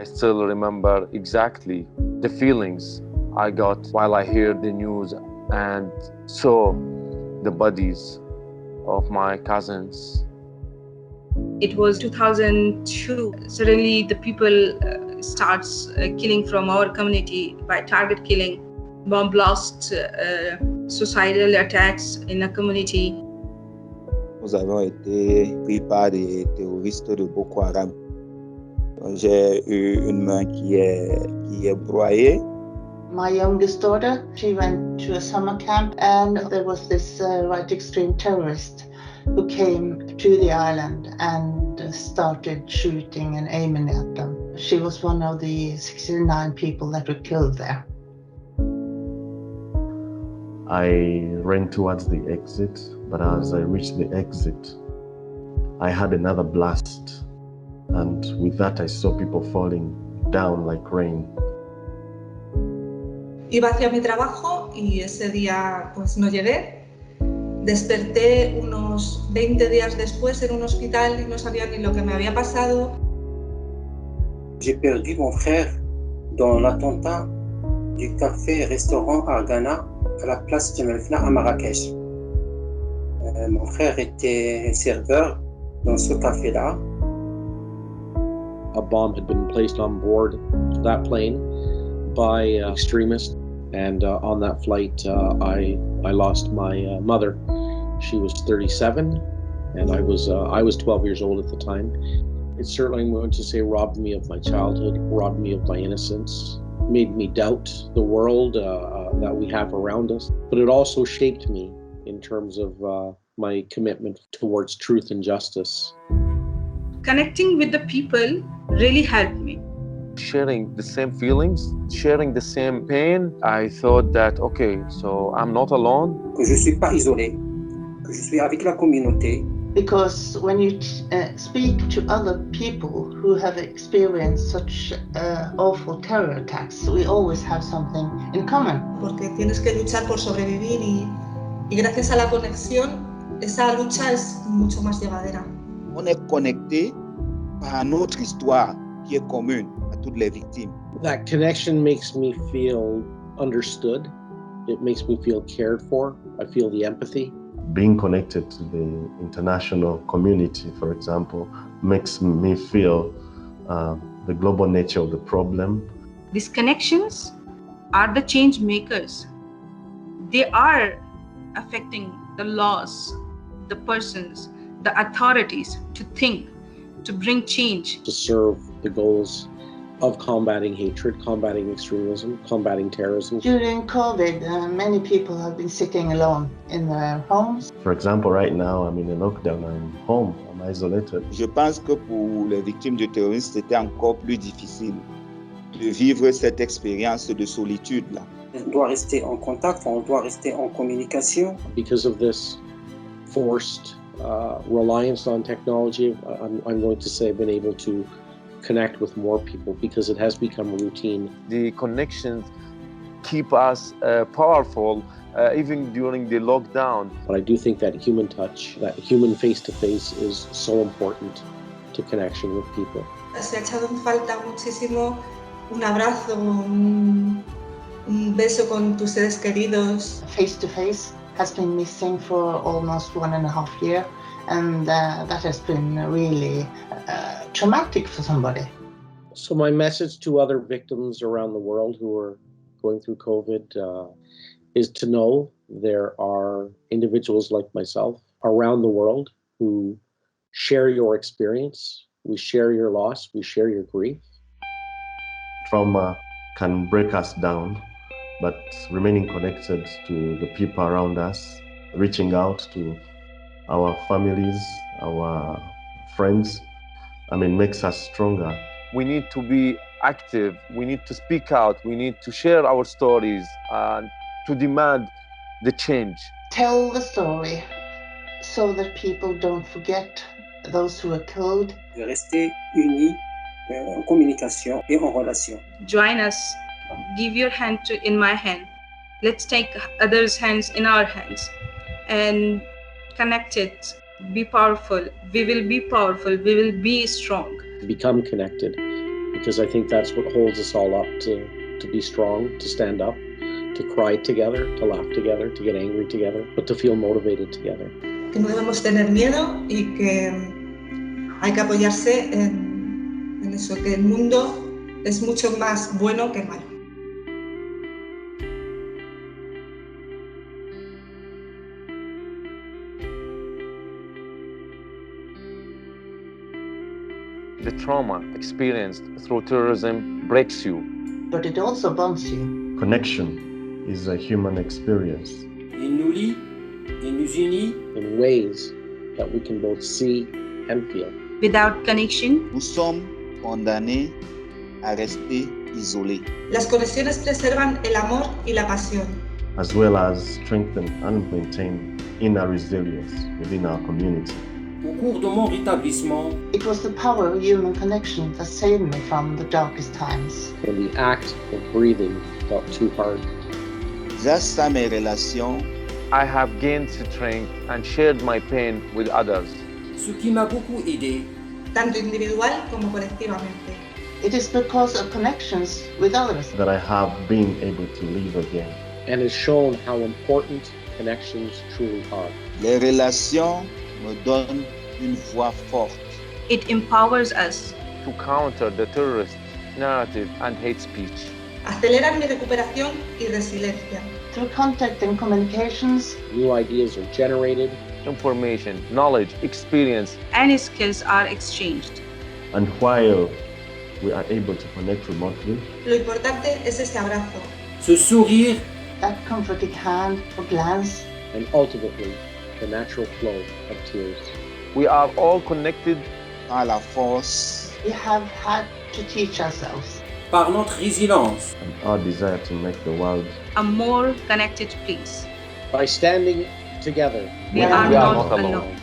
I still remember exactly the feelings I got while I heard the news and saw the bodies of my cousins. It was 2002. Suddenly, the people starts killing from our community by target killing, bomb blasts, suicidal attacks in a community. Nous avons été pris par des terroristes de Boko Haram. J'ai eu une main qui est broyée. My youngest daughter, she went to a summer camp, and there was this right extreme terrorist who came to the island and started shooting and aiming at them. She was one of the 69 people that were killed there. I ran towards the exit, but as I reached the exit, I had another blast. And with that, I saw people falling down like rain. Iba hacia mi trabajo y ese día pues no llegué. Desperté unos 20 días después en un hospital y no sabía ni lo que me había pasado. J'ai perdu mon frère dans l'attentat du café-restaurant Argana à la place de Melfna à Marrakech. Mon frère était serveur dans ce café-là. A bomb had been placed on board that plane by extremists, and on that flight I lost my mother. She was 37, and I was 12 years old at the time. It certainly, I'm going to say, robbed me of my childhood, robbed me of my innocence, made me doubt the world that we have around us. But it also shaped me in terms of my commitment towards truth and justice. Connecting with the people really helped me. Sharing the same feelings, sharing the same pain, I thought that, okay, so I'm not alone. Que je suis pas isolé, que je suis avec la communauté. Because when you speak to other people who have experienced such awful terror attacks, we always have something in common. Porque tienes que luchar por sobrevivir y gracias a la conexión, esa lucha es mucho más llevadera. On est connecté par notre histoire qui est commune à toutes les victimes. That connection makes me feel understood. It makes me feel cared for. I feel the empathy. Being connected to the international community, for example, makes me feel the global nature of the problem. These connections are the change makers. They are affecting the laws, the persons, the authorities to think, to bring change. To serve the goals of combating hatred, combating extremism, combating terrorism. During COVID, many people have been sitting alone in their homes. For example, right now I'm in a lockdown, I'm home, I'm isolated. Je pense que pour les victimes de terrorisme, c'était encore plus difficile de vivre cette expérience de solitude-là. On doit rester en contact, on doit rester en communication. Because of this forced reliance on technology, I'm going to say I've been able to connect with more people because it has become routine. The connections keep us powerful even during the lockdown. But I do think that human touch, that human face-to-face is so important to connection with people. Se ha echado en falta muchísimo un abrazo, un beso con tus seres queridos. Face-to-face has been missing for almost 1.5 years. And that has been really traumatic for somebody. So my message to other victims around the world who are going through COVID is to know there are individuals like myself around the world who share your experience. We share your loss, we share your grief. Trauma can break us down, but remaining connected to the people around us, reaching out to our families, our friends, makes us stronger. We need to be active, we need to speak out, we need to share our stories and to demand the change. Tell the story so that people don't forget those who are killed. De rester unis en communication et en relation. Join us, give your hand in my hand. Let's take others' hands in our hands and connected, be powerful. We will be powerful, we will be strong. Become connected, because I think that's what holds us all up to be strong, to stand up, to cry together, to laugh together, to get angry together, but to feel motivated together. Que no debemos tener miedo y que hay que apoyarse en eso, que el mundo es mucho más bueno que malo. The trauma experienced through terrorism breaks you. But it also bonds you. Connection is a human experience. Il nous lie et nous unit in ways that we can both see and feel. Without connection, Nous sommes condamnés à rester isolés. Las conexiones preservan el amor y la pasión, as well as strengthen and maintain inner resilience within our community. au cours de mon rétablissement. It was the power of human connection that saved me from the darkest times. When the act of breathing got too hard. Grâce à mes relations, I have gained strength and shared my pain with others. Ce qui m'a beaucoup aidé. tanto individual como colectivamente. It is because of connections with others that I have been able to live again. And has shown how important connections truly are. les relations me donnent une voix forte. It empowers us to counter the terrorist narrative and hate speech. Aceleran mi recuperación y resiliencia. Through contact and communications, New ideas are generated. Information, knowledge, experience, and skills are exchanged. And while we are able to connect remotely, Lo importante es ese abrazo. Ce sourire, that comforting hand or glance, and ultimately the natural flow of tears. we are all connected Par la force, we have had to teach ourselves. par notre résilience. and our desire to make the world A more connected place. By standing together, We are not not alone. alone.